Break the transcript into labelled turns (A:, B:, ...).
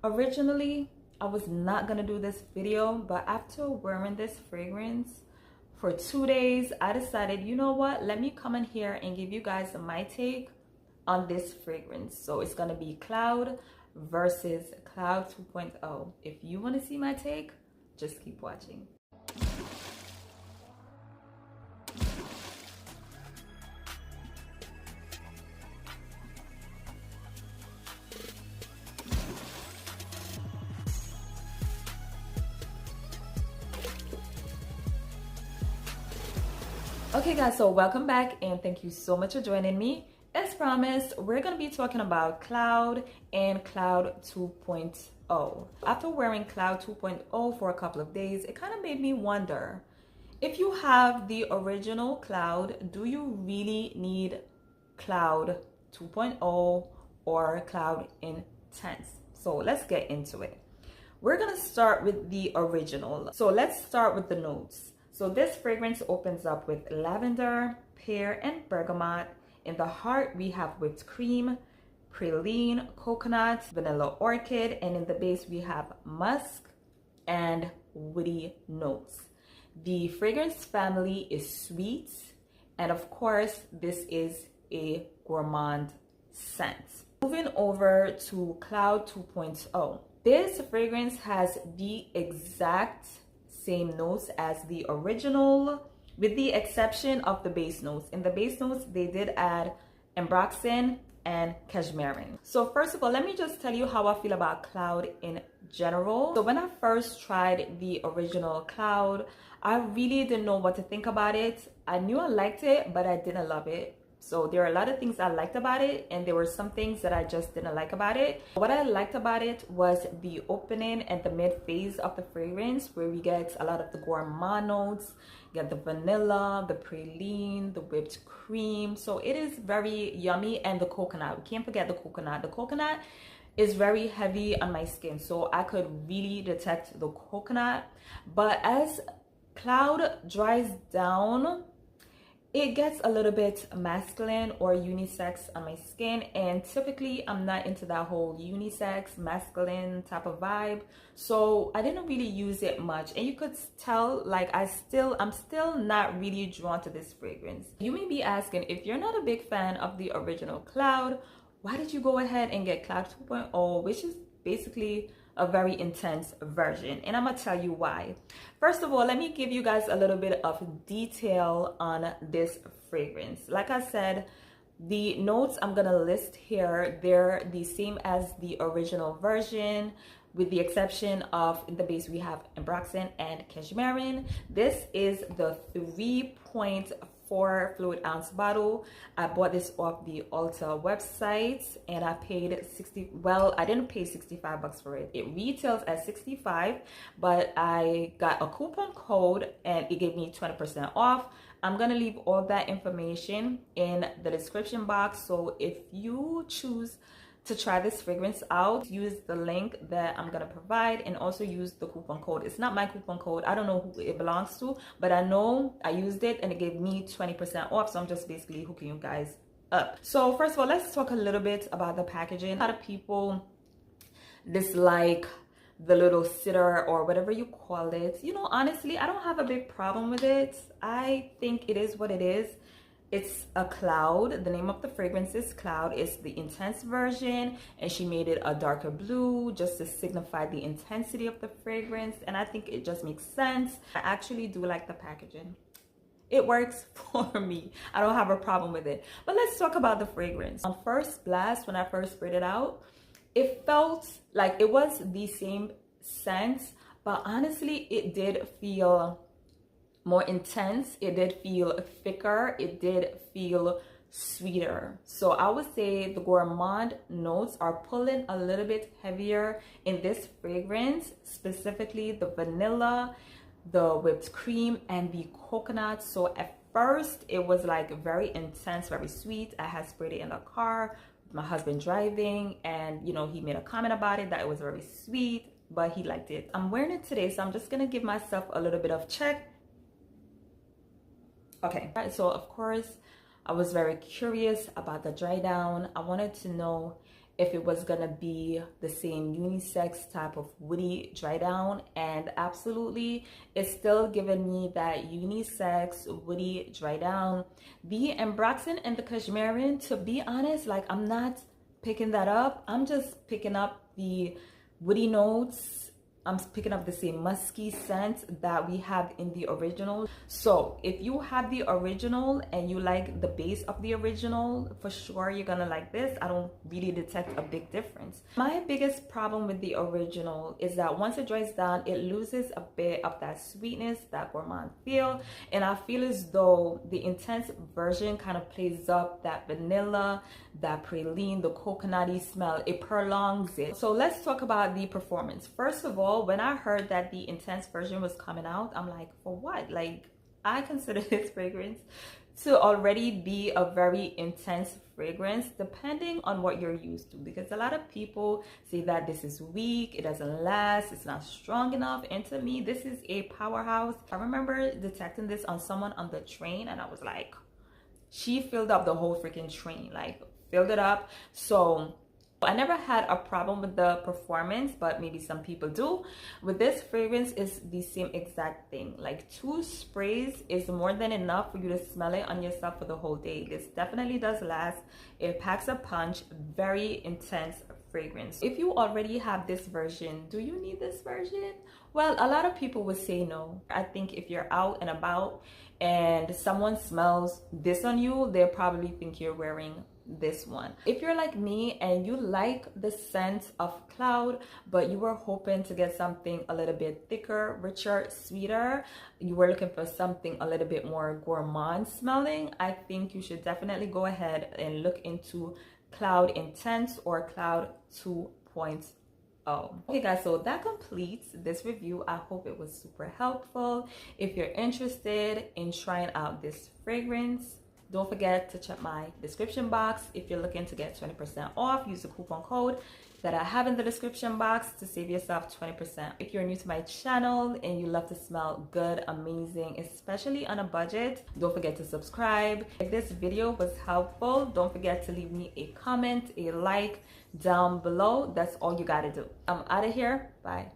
A: Originally, I was not gonna do this video, but after wearing this fragrance for 2 days, I decided, you know what, let me come in here and give you guys my take on this fragrance. So it's gonna be Cloud versus Cloud 2.0. If you want to see my take, just keep watching. Okay guys, so welcome back and thank you so much for joining me. As promised, we're going to be talking about Cloud and Cloud 2.0. After wearing Cloud 2.0 for a couple of days, it kind of made me wonder, if you have the original Cloud, do you really need Cloud 2.0 or Cloud Intense? So let's get into it. We're going to start with the original. So let's start with the notes. So this fragrance opens up with lavender, pear, and bergamot. In the heart, we have whipped cream, praline, coconut, vanilla orchid, and in the base, we have musk and woody notes. The fragrance family is sweet, and of course, this is a gourmand scent. Moving over to Cloud 2.0. This fragrance has the exact same notes as the original, with the exception of the base notes. In the base notes, they did add ambroxan and cashmere. So first of all, let me just tell you how I feel about Cloud in general. So when I first tried the original Cloud, I really didn't know what to think about it. I knew I liked it, but I didn't love it. So there are a lot of things I liked about it, and there were some things that I just didn't like about it. What I liked about it was the opening and the mid phase of the fragrance, where we get a lot of the gourmand notes, get the vanilla, the praline, the whipped cream. So it is very yummy, and the coconut. We can't forget the coconut. The coconut is very heavy on my skin, so I could really detect the coconut. But as Cloud dries down, it gets a little bit masculine or unisex on my skin, and typically I'm not into that whole unisex masculine type of vibe, so I didn't really use it much. And you could tell, like, I'm still not really drawn to this fragrance. You may be asking, if you're not a big fan of the original Cloud, why did you go ahead and get Cloud 2.0, which is basically a very intense version? And I'm gonna tell you why. First of all, let me give you guys a little bit of detail on this fragrance. Like I said, the notes I'm gonna list here, they're the same as the original version, with the exception of, in the base we have ambroxan and cashmere. This is the 3.4 fluid ounce bottle. I bought this off the Ulta website, and I paid I didn't pay 65 bucks for it. It retails at 65, but I got a coupon code and it gave me 20% off. I'm gonna leave all that information in the description box, so if you choose to try this fragrance out, use the link that I'm gonna provide, and also use the coupon code. It's not my coupon code, I don't know who it belongs to, but I know I used it and it gave me 20% off, so I'm just basically hooking you guys up. So first of all, let's talk a little bit about the packaging. A lot of people dislike the little sitter or whatever you call it. You know, honestly, I don't have a big problem with it. I think it is what it is. It's a Cloud. The name of the fragrance is Cloud. It's the intense version, and she made it a darker blue just to signify the intensity of the fragrance, and I think it just makes sense. I actually do like the packaging. It works for me. I don't have a problem with it. But let's talk about the fragrance. On first blast, when I first sprayed it out, it felt like it was the same scent, but honestly, it did feel more intense. It did feel thicker. It did feel sweeter. So I would say the gourmand notes are pulling a little bit heavier in this fragrance, specifically the vanilla, the whipped cream, and the coconut. So at first it was like very intense, very sweet. I had sprayed it in the car with my husband driving, and you know, he made a comment about it that it was very sweet, but he liked it. I'm wearing it today, so I'm just gonna give myself a little bit of check. Okay, so of course I was very curious about the dry down. I wanted to know if it was gonna be the same unisex type of woody dry down, and absolutely it's still giving me that unisex woody dry down. The Embraxin and the Cashmerean, to be honest, like I'm not picking that up. I'm just picking up the woody notes. I'm picking up the same musky scent that we have in the original. So if you have the original and you like the base of the original, for sure you're gonna like this. I don't really detect a big difference. My biggest problem with the original is that once it dries down, it loses a bit of that sweetness, that gourmand feel, and I feel as though the intense version kind of plays up that vanilla, that praline, the coconutty smell. It prolongs it. So let's talk about the performance. First of all, when I heard that the intense version was coming out, I'm like, for what? Like, I consider this fragrance to already be a very intense fragrance, depending on what you're used to, because a lot of people say that this is weak, it doesn't last, it's not strong enough, and to me this is a powerhouse. I remember detecting this on someone on the train, and I was like, she filled up the whole freaking train, like filled it up. So I never had a problem with the performance, but maybe some people do. With this fragrance, is the same exact thing. Like 2 sprays is more than enough for you to smell it on yourself for the whole day. This definitely does last. It packs a punch. Very intense fragrance. If you already have this version, do you need this version? Well, a lot of people would say no. I think if you're out and about and someone smells this on you, they'll probably think you're wearing this one. If you're like me and you like the scent of Cloud, but you were hoping to get something a little bit thicker, richer, sweeter, you were looking for something a little bit more gourmand smelling, I think you should definitely go ahead and look into Cloud Intense or Cloud 2.0. Okay guys, so that completes this review. I hope it was super helpful. If you're interested in trying out this fragrance, don't forget to check my description box. If you're looking to get 20% off, use the coupon code that I have in the description box to save yourself 20%. If you're new to my channel and you love to smell good, amazing, especially on a budget, don't forget to subscribe. If this video was helpful, don't forget to leave me a comment, a like down below. That's all you gotta do. I'm out of here. Bye.